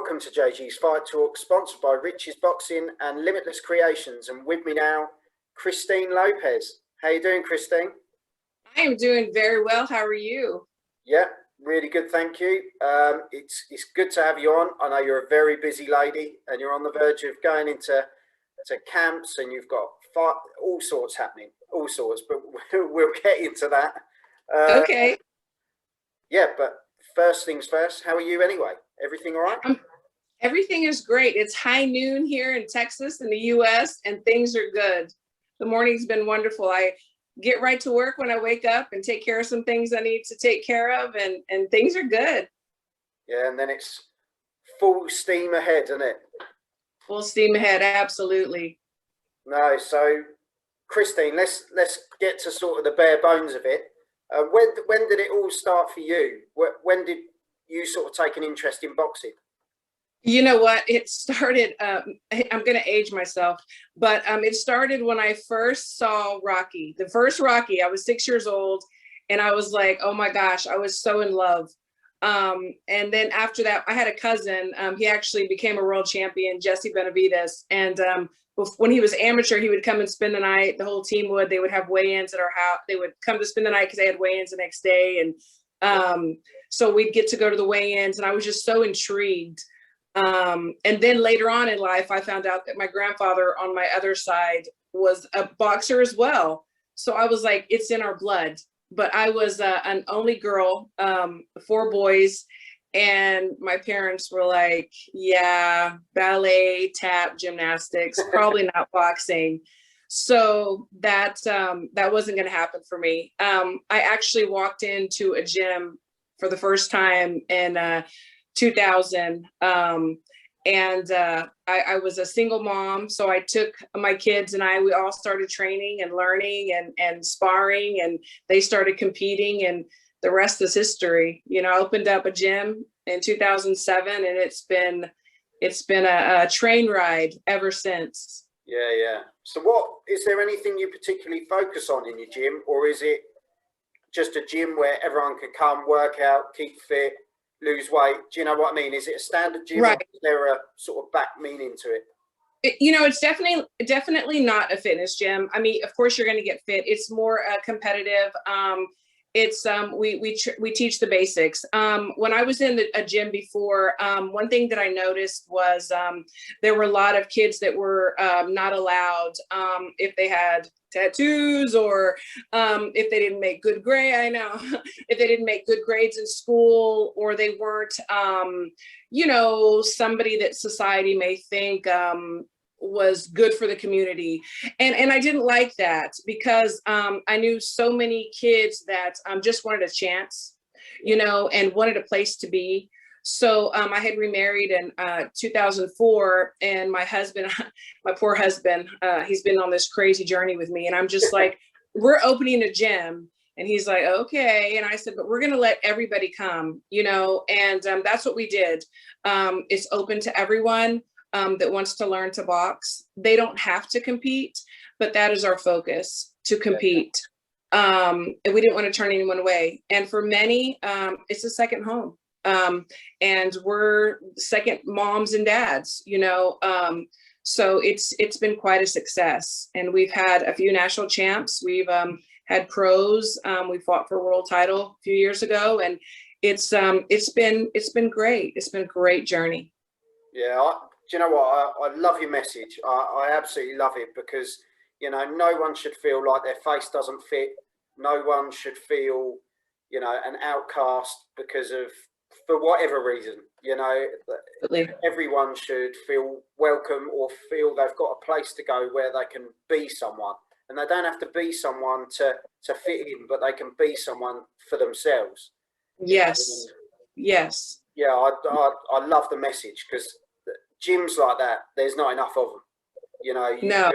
Welcome to JG's Fight Talk, sponsored by Rich's Boxing and Limitless Creations. And with me now, Christine Lopez. How you doing, Christine? I am doing very well. How are you? Yeah, really good, thank you. It's good to have you on. I know you're a very busy lady, and you're on the verge of going into camps, and you've got all sorts happening, all sorts. But we'll get into that. Okay. Yeah, but first things first. How are you anyway? Everything all right? Everything is great. It's high noon here in Texas in the US and things are good. The morning's been wonderful. I get right to work when I wake up and take care of some things I need to take care of, and things are good. Yeah, and then it's full steam ahead, isn't it? Full steam ahead, absolutely. No, so Christine, let's get to sort of the bare bones of it. When did it all start for you? When did you sort of take an interest in boxing? You know what? It started, I'm going to age myself, but it started when I first saw Rocky. The first Rocky, I was 6 years old, and I was like, oh my gosh, I was so in love. And then after that, I had a cousin. He actually became a world champion, Jesse Benavides. And when he was amateur, he would come and spend the night. The whole team would. They would have weigh-ins at our house. They would come to spend the night because they had weigh-ins the next day. And so we'd get to go to the weigh-ins, and I was just so intrigued. And then later on in life, I found out that my grandfather on my other side was a boxer as well. So I was like, it's in our blood. But I was an only girl, 4 boys, and my parents were like, yeah, ballet, tap, gymnastics, probably not boxing. So that wasn't going to happen for me. I actually walked into a gym for the first time in 2000. I was a single mom. So I took my kids and we all started training and learning and sparring, and they started competing, and the rest is history. You know, I opened up a gym in 2007, and it's been a train ride ever since. Yeah. So is there anything you particularly focus on in your gym, or is it just a gym where everyone can come, work out, keep fit, lose weight? Do you know what I mean? Is it a standard gym, right, or is there a sort of back meaning to it? It's definitely not a fitness gym. I mean, of course you're going to get fit. It's more competitive. We teach the basics. When I was in a gym before, one thing that I noticed was there were a lot of kids that were not allowed if they had tattoos, or if they didn't make good grade. I know if they didn't make good grades in school, or they weren't, somebody that society may think was good for the community. And I didn't like that, because I knew so many kids that just wanted a chance, and wanted a place to be. So I had remarried in 2004, and my husband, my poor husband, he's been on this crazy journey with me. And I'm just like, we're opening a gym. And he's like, okay. And I said, but we're going to let everybody come, and that's what we did. It's open to everyone that wants to learn to box. They don't have to compete, but that is our focus, to compete. And we didn't want to turn anyone away. And for many, it's a second home. And we're second moms and dads, so it's been quite a success. And we've had a few national champs. We've had pros. We fought for a world title a few years ago, and it's been great. It's been a great journey. Yeah. Do you know what? I love your message. I absolutely love it, because, no one should feel like their face doesn't fit. No one should feel, an outcast for whatever reason, Absolutely. Everyone should feel welcome, or feel they've got a place to go where they can be someone. And they don't have to be someone to fit in, but they can be someone for themselves. Yes. Yes. Yeah, I love the message, because gyms like that, there's not enough of them. No.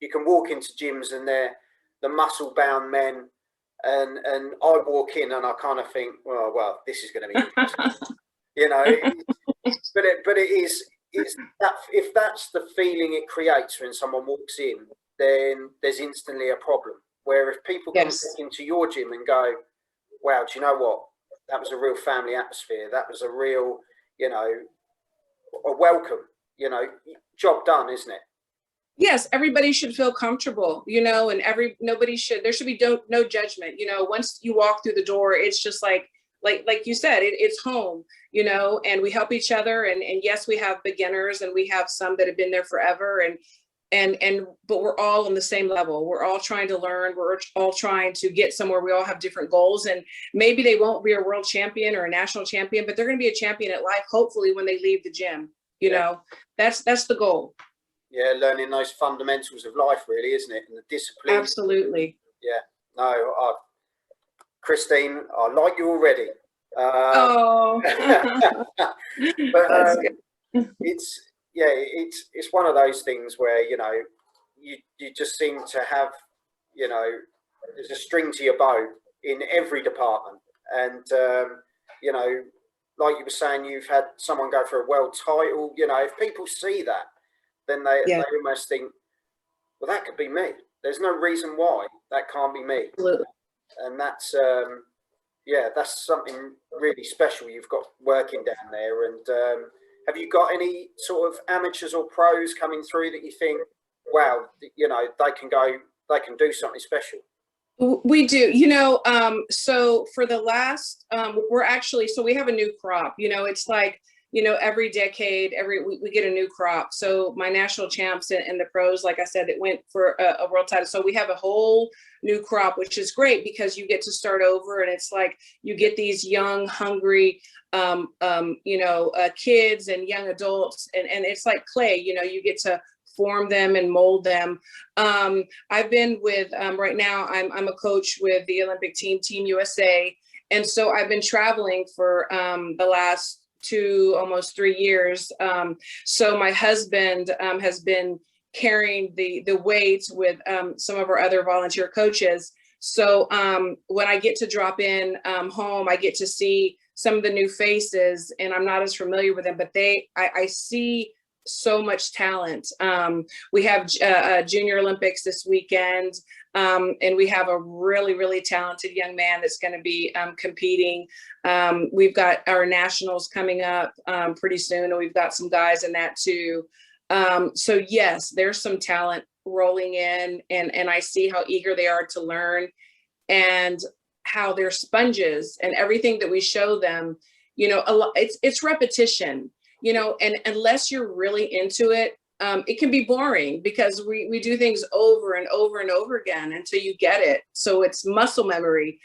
You can walk into gyms and they're the muscle bound men, and I walk in and I kind of think, well, this is going to be interesting. But it's that, if that's the feeling it creates when someone walks in, then there's instantly a problem. Where if people come into your gym and go, wow, do you know what? That was a real family atmosphere. That was a real, a welcome, job done, isn't it? Yes, everybody should feel comfortable, and there should be no judgment. Once you walk through the door, it's just like you said, it's home, and we help each other. And yes, we have beginners and we have some that have been there forever. But we're all on the same level. We're all trying to learn. We're all trying to get somewhere. We all have different goals, and maybe they won't be a world champion or a national champion, but they're going to be a champion at life, hopefully, when they leave the gym. That's the goal. Yeah, learning those fundamentals of life, really, isn't it? And the discipline. Absolutely. Yeah. No, Christine, I like you already. Oh. But it's one of those things where you just seem to have there's a string to your bow in every department, and like you were saying, you've had someone go for a world title. If people see that, then they almost think, well, that could be me. There's no reason why that can't be me. Absolutely. And that's that's something really special you've got working down there. And have you got any sort of amateurs or pros coming through that you think, wow, they can do something special? We do, so for the last, we have a new crop, it's like, every decade, we get a new crop. So my national champs and the pros, like I said, that went for a world title. So we have a whole new crop, which is great because you get to start over, and it's like you get these young, hungry, kids and young adults, and it's like clay, you get to form them and mold them. I've been with, right now, I'm a coach with the Olympic team, Team USA. And so I've been traveling for the last almost 3 years. So my husband has been carrying the weights with some of our other volunteer coaches. So when I get to drop in home, I get to see some of the new faces, and I'm not as familiar with them, but I see so much talent. We have Junior Olympics this weekend, and we have a really, really talented young man that's going to be competing. We've got our nationals coming up pretty soon, and we've got some guys in that too. So yes, there's some talent rolling in, and I see how eager they are to learn, and how they're sponges, and everything that we show them, it's repetition. And unless you're really into it, it can be boring because we do things over and over and over again until you get it. So it's muscle memory.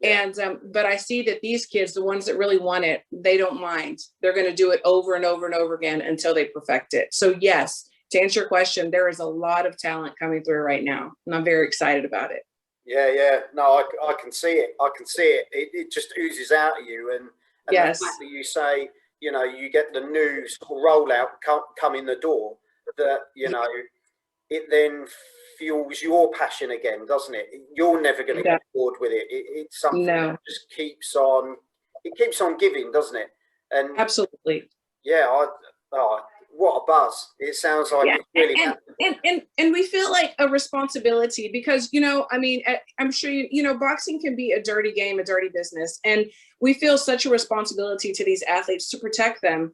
And, but I see that these kids, the ones that really want it, they don't mind. They're going to do it over and over and over again until they perfect it. So yes, to answer your question, there is a lot of talent coming through right now, and I'm very excited about it. Yeah. No, I can see it. I can see it. It just oozes out of you. And yes, the fact that you say, you get the new sort of rollout come in the door, that, it then fuels your passion again, doesn't it? You're never going to get bored with it. It's something that just keeps on giving, doesn't it? And absolutely. Yeah. What a buzz. It sounds like it's really and we feel like a responsibility because, I'm sure, boxing can be a dirty game, a dirty business. And we feel such a responsibility to these athletes to protect them.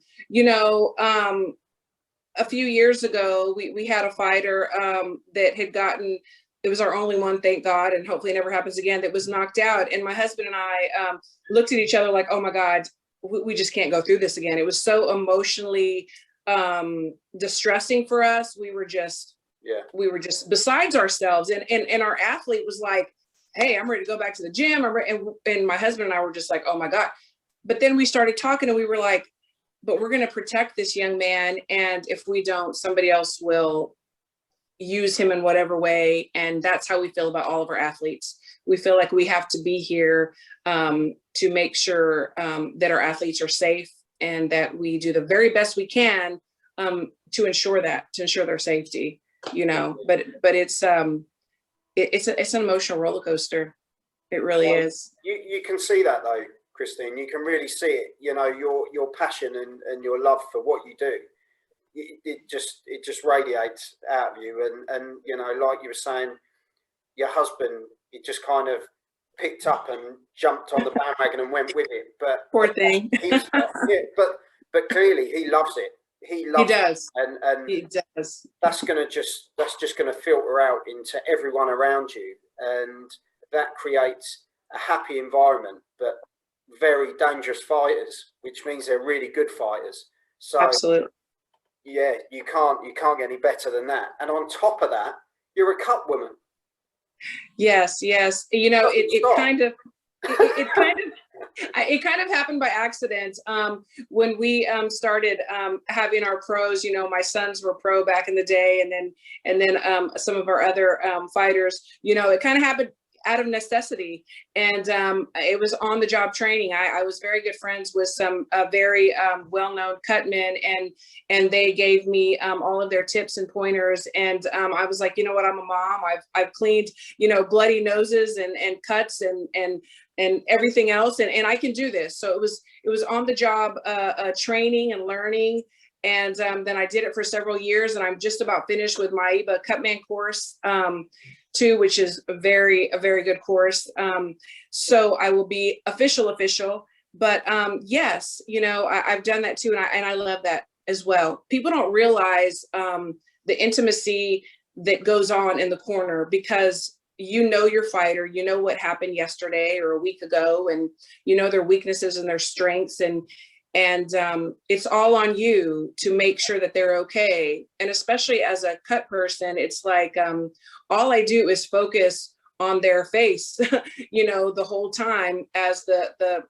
A few years ago, we had a fighter that had gotten, it was our only one, thank God, and hopefully it never happens again, that was knocked out. And my husband and I looked at each other like, oh my God, we just can't go through this again. It was so emotionally distressing for us. We were just besides ourselves. And our athlete was like, hey, I'm ready to go back to the gym. And my husband and I were just like, oh my God. But then we started talking, and we were like, but we're going to protect this young man. And if we don't, somebody else will use him in whatever way. And that's how we feel about all of our athletes. We feel like we have to be here to make sure that our athletes are safe, and that we do the very best we can to ensure their safety, but it's an emotional roller coaster. It really is. You can see that though, Christine. You can really see it. Your passion and your love for what you do. It just radiates out of you. And like you were saying, your husband, it just kind of picked up and jumped on the bandwagon and went with it. But poor thing. but clearly he loves it. he He loves does. it. And He does. that's just going to filter out into everyone around you, and that creates a happy environment, but very dangerous fighters, which means they're really good fighters. So Absolutely. yeah, you can't get any better than that. And on top of that, you're a cup woman. Yes, yes. You know, it kind of happened by accident. When we started having our pros, you know, my sons were pro back in the day, and then some of our other fighters, you know, it kind of happened out of necessity, and it was on the job training. I was very good friends with some very well-known cutmen, and they gave me all of their tips and pointers, and I was like, you know what, I'm a mom. I've cleaned, you know, bloody noses and cuts and everything else, and I can do this. So it was on the job training and learning. And then I did it for several years, and I'm just about finished with my IBA Cutman course too, which is a very good course. So I will be official. But yes, you know, I've done that too, and I love that as well. People don't realize the intimacy that goes on in the corner, because you know your fighter, you know what happened yesterday or a week ago, and you know their weaknesses and their strengths, and it's all on you to make sure that they're okay. And especially as a cut person, it's like all I do is focus on their face, you know, the whole time, as the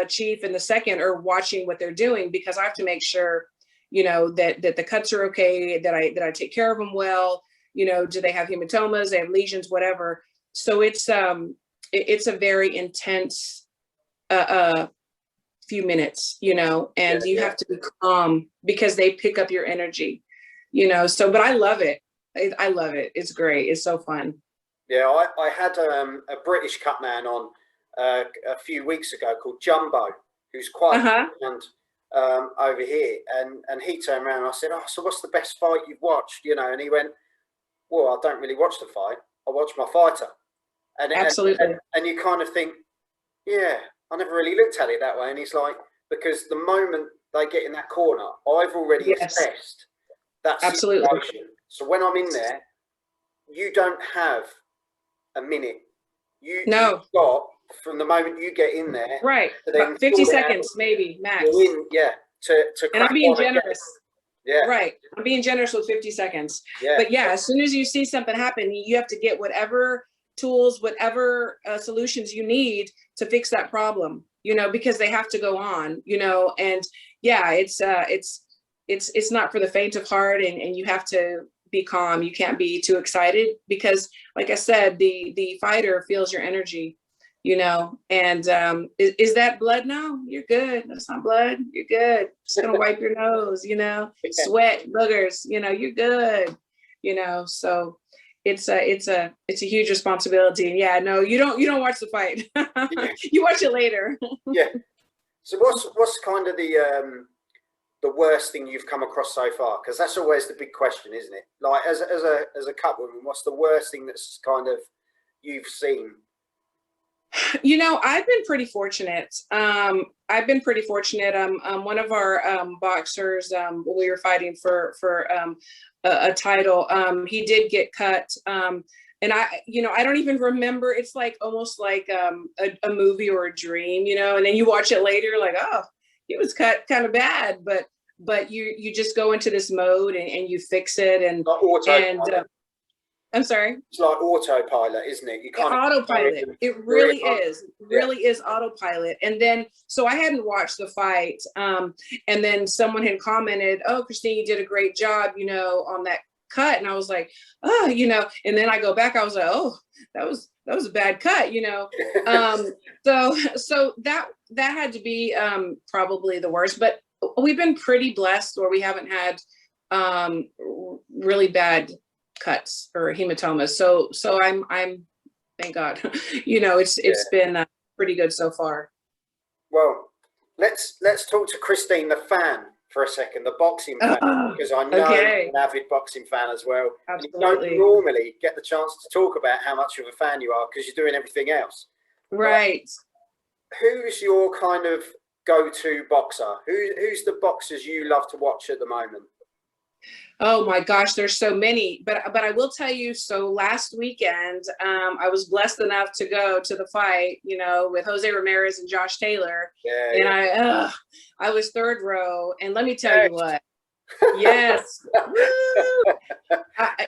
chief and the second are watching what they're doing, because I have to make sure, you know, that the cuts are okay, that I take care of them well. You know, do they have hematomas, they have lesions, whatever. So it's a very intense few minutes, you know, and you have to be calm, because they pick up your energy, you know. So, but I love it. I love it. It's great. It's so fun. Yeah, I had a British cut man on a few weeks ago called Jumbo, who's quite and over here, and he turned around and I said, "Oh, so what's the best fight you've watched?" You know, and he went, "Well, I don't really watch the fight. I watch my fighter." And Absolutely. And you kind of think, yeah, I never really looked at it that way. And he's like, because the moment they get in that corner, I've already assessed that situation. So when I'm in there, you don't have a minute. You've got, from the moment you get in there, right, to then 50 seconds maybe max. In, yeah, to and I'm being generous. Again. Yeah. Right. I'm being generous with 50 seconds. Yeah. But yeah, as soon as you see something happen, you have to get whatever tools, whatever solutions you need to fix that problem, you know, because they have to go on, you know. And yeah, it's not for the faint of heart, and you have to be calm. You can't be too excited, because like I said, the fighter feels your energy, you know. And is that blood? No, you're good. That's not blood. You're good. Just gonna wipe your nose, you know, sweat, boogers, you know, you're good, you know. So it's a huge responsibility. And yeah, no, you don't watch the fight. You watch it later. Yeah. So what's kind of the worst thing you've come across so far? Because that's always the big question, isn't it? Like as a cut woman, what's the worst thing that's kind of you've seen? You know, I've been pretty fortunate. One of our boxers, when we were fighting for a title, he did get cut. And I don't even remember. It's like almost like a movie or a dream, you know. And then you watch it later, like, oh, he was cut kind of bad, but you just go into this mode and you fix it. And I'm sorry. It's like autopilot, isn't it? You can't autopilot. It really is. Really is autopilot. And then, so I hadn't watched the fight, and then someone had commented, "Oh, Christine, you did a great job, you know, on that cut." And I was like, "Oh, you know." And then I go back, I was like, "Oh, that was a bad cut, you know." So that had to be probably the worst. But we've been pretty blessed, where we haven't had really bad cuts or hematomas. So I'm thank God, you know, it's been pretty good so far. Well, let's talk to Christine, the fan, for a second, the boxing fan, because I know you're an avid boxing fan as well. Absolutely. You don't normally get the chance to talk about how much of a fan you are, because you're doing everything else. Right. But who's your kind of go-to boxer? Who's the boxers you love to watch at the moment? Oh my gosh, there's so many. But I will tell you, so last weekend, I was blessed enough to go to the fight, you know, with Jose Ramirez and Josh Taylor. Yeah, And yeah. I was third row. And let me tell Yes. you what. Yes.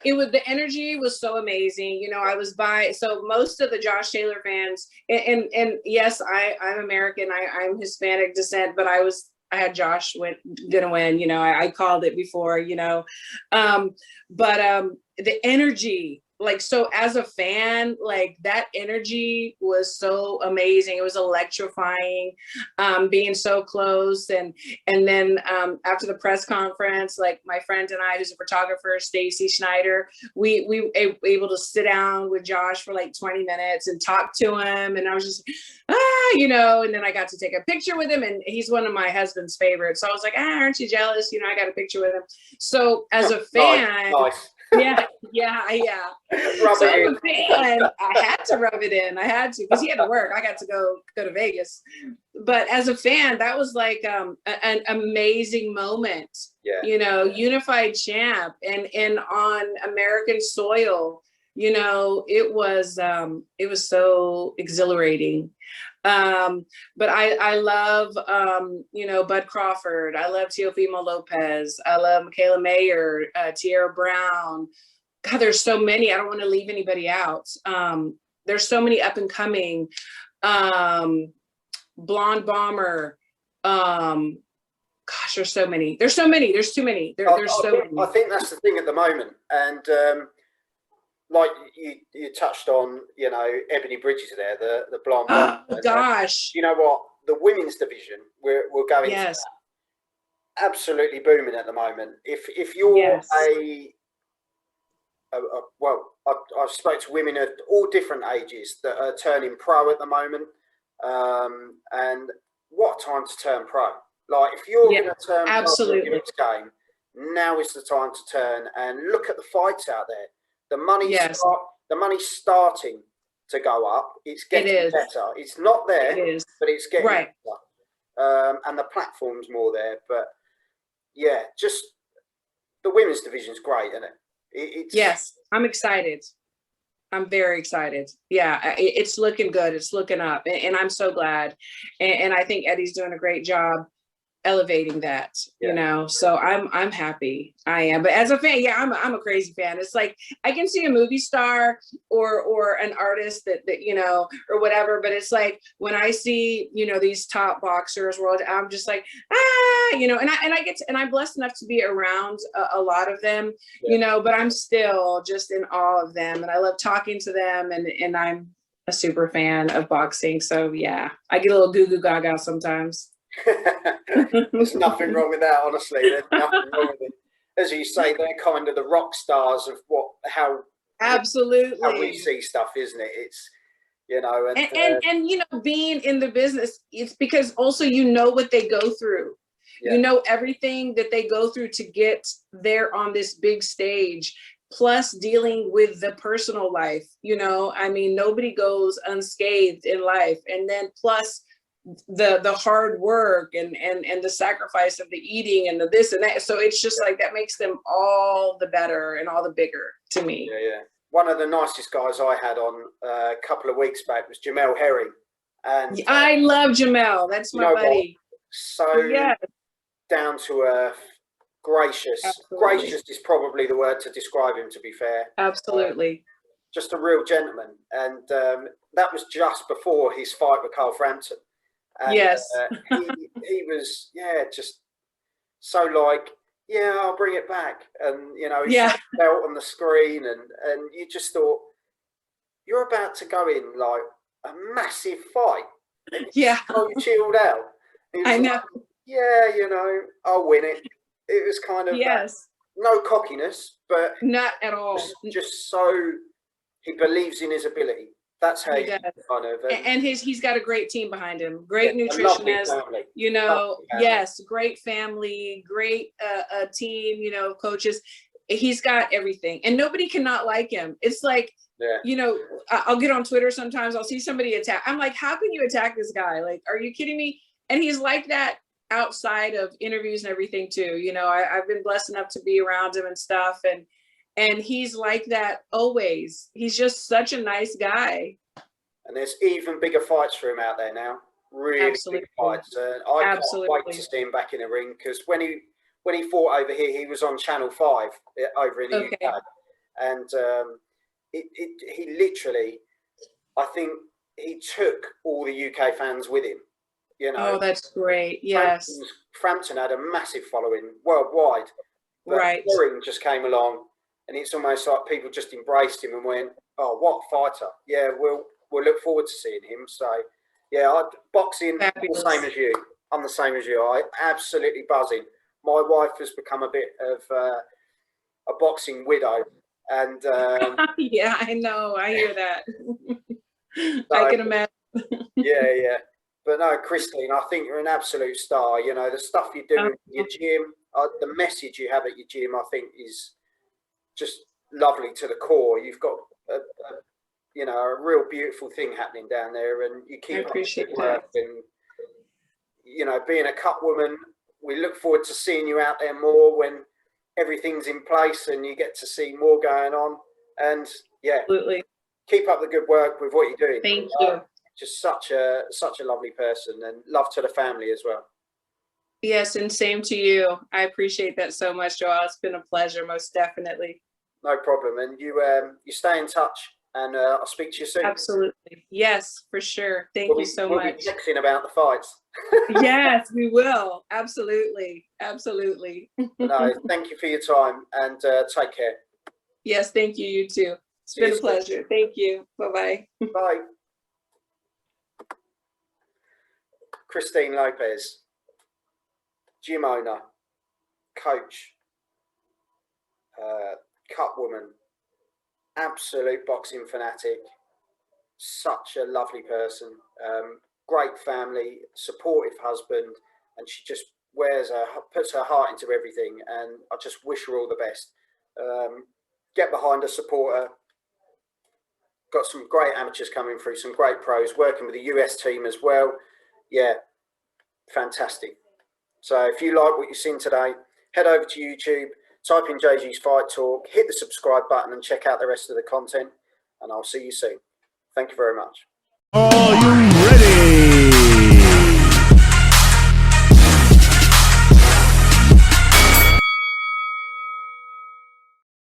It was, the energy was so amazing. You know, I was by, so most of the Josh Taylor fans, and yes, I'm American, I'm Hispanic descent, but I had Josh gonna win, you know, I called it before, you know. But the energy, like, so as a fan, like that energy was so amazing. It was electrifying, being so close. And then after the press conference, like my friend and I, who's a photographer, Stacy Schneider, we able to sit down with Josh for like 20 minutes and talk to him. And I was just, you know, and then I got to take a picture with him, and he's one of my husband's favorites. So I was like, aren't you jealous? You know, I got a picture with him. So as a fan, nice. yeah. Rub So it as a fan, I had to rub it in. I had to, because he had to work. I got to go to Vegas. But as a fan, that was like an amazing moment. Yeah. You know, unified champ and on American soil. You know, it was so exhilarating. But I love, you know, Bud Crawford. I love Teofimo Lopez. I love Michaela Mayer, Tierra Brown. God, there's so many. I don't want to leave anybody out. There's so many up and coming. Blonde Bomber. Gosh, there's so many. There's so many. There's too many. There's so many. I think that's the thing at the moment. And like you touched on, you know, Ebony Bridges there, the blonde. Oh gosh. You know what? The women's division, we're going yes. to that. Absolutely booming at the moment. If you're yes. well, I've spoke to women at all different ages that are turning pro at the moment. And what time to turn pro? Like, if you're going to turn absolutely pro in this game, now is the time to turn. And look at the fights out there. The money's starting to go up. It's getting better. It's not there, but it's getting better. And the platform's more there. But yeah, just the women's division's great, isn't it? Yes, I'm excited. I'm very excited. Yeah, it's looking good. It's looking up, and I'm so glad. And I think Eddie's doing a great job elevating that, you know. So I'm happy. I am. But as a fan, yeah, I'm a crazy fan. It's like I can see a movie star or an artist that you know, or whatever, but it's like when I see, you know, these top boxers world, I'm just like, you know, and I'm blessed enough to be around a lot of them, you know, but I'm still just in awe of them, and I love talking to them, and I'm a super fan of boxing. So yeah, I get a little goo goo gaga sometimes. There's nothing wrong with that, honestly. There's nothing wrong with it. As you say, they're kind of the rock stars of how we see stuff, isn't it? It's, you know, and you know, being in the business, it's because also, you know, what they go through. You know, everything that they go through to get there on this big stage, plus dealing with the personal life. You know, I mean, nobody goes unscathed in life, and then plus the hard work and the sacrifice of the eating and the this and that. So it's just like, that makes them all the better and all the bigger to me. Yeah. One of the nicest guys I had on a couple of weeks back was Jamel Herring. And I love Jamel. That's my buddy. So down to earth, gracious. Absolutely. Gracious is probably the word to describe him, to be fair. Absolutely. Just a real gentleman. And that was just before his fight with Carl Frampton. And, he was, just so like, I'll bring it back. And, you know, he felt on the screen, and you just thought, you're about to go in like a massive fight. And so chilled out. I know. Like, you know, I'll win it. It was kind of no cockiness, but not at all. Just so he believes in his ability. That's how he does. Kind of, and he's got a great team behind him. Great nutritionist, you know. Great family, great team, you know, coaches. He's got everything, and nobody cannot like him. It's like, you know, I'll get on Twitter sometimes. I'll see somebody attack. I'm like, how can you attack this guy? Like, are you kidding me? and he's like that outside of interviews and everything too. You know, I've been blessed enough to be around him and stuff, and he's like that always. He's just such a nice guy. And there's even bigger fights for him out there now. Really Absolutely. big fights. I Absolutely. can't wait to see him back in the ring, because when he fought over here, he was on Channel 5 over in the UK, and he literally, I think he took all the UK fans with him. You know, oh, that's great. Yes, Frampton had a massive following worldwide, but right. Warring just came along, and it's almost like people just embraced him and went, "Oh, what a fighter! Yeah, we'll look forward to seeing him." So, yeah, boxing, Fabulous. the same as you. I'm the same as you. I absolutely buzzing. My wife has become a bit of a boxing widow, and yeah, I know. I hear that. so, I can imagine. yeah. But no, Christine, I think you're an absolute star. You know, the stuff you're doing in your gym, the message you have at your gym, I think is just lovely to the core. You've got a real beautiful thing happening down there, and you keep up the good work. And you know, being a cut woman, we look forward to seeing you out there more when everything's in place and you get to see more going on. And yeah, absolutely, keep up the good work with what you're doing. Thank you. Just such a lovely person, and love to the family as well. Yes, and same to you. I appreciate that so much, Joel. It's been a pleasure, most definitely. No problem. And you stay in touch, and I'll speak to you soon. Absolutely. Yes, for sure. Thank you so much. We'll be texting about the fights. Yes, we will. Absolutely. Absolutely. No, thank you for your time, and take care. Yes, thank you. You too. It's been a pleasure. Thank you. Bye-bye. Bye. Christine Lopez, gym owner, coach, cut woman, absolute boxing fanatic, such a lovely person, great family, supportive husband, and she just puts her heart into everything, and I just wish her all the best. Get behind her, support her. Got some great amateurs coming through, some great pros, working with the US team as well. Yeah, fantastic. So if you like what you've seen today, head over to YouTube, type in JG's Fight Talk, hit the subscribe button, and check out the rest of the content, and I'll see you soon. Thank you very much.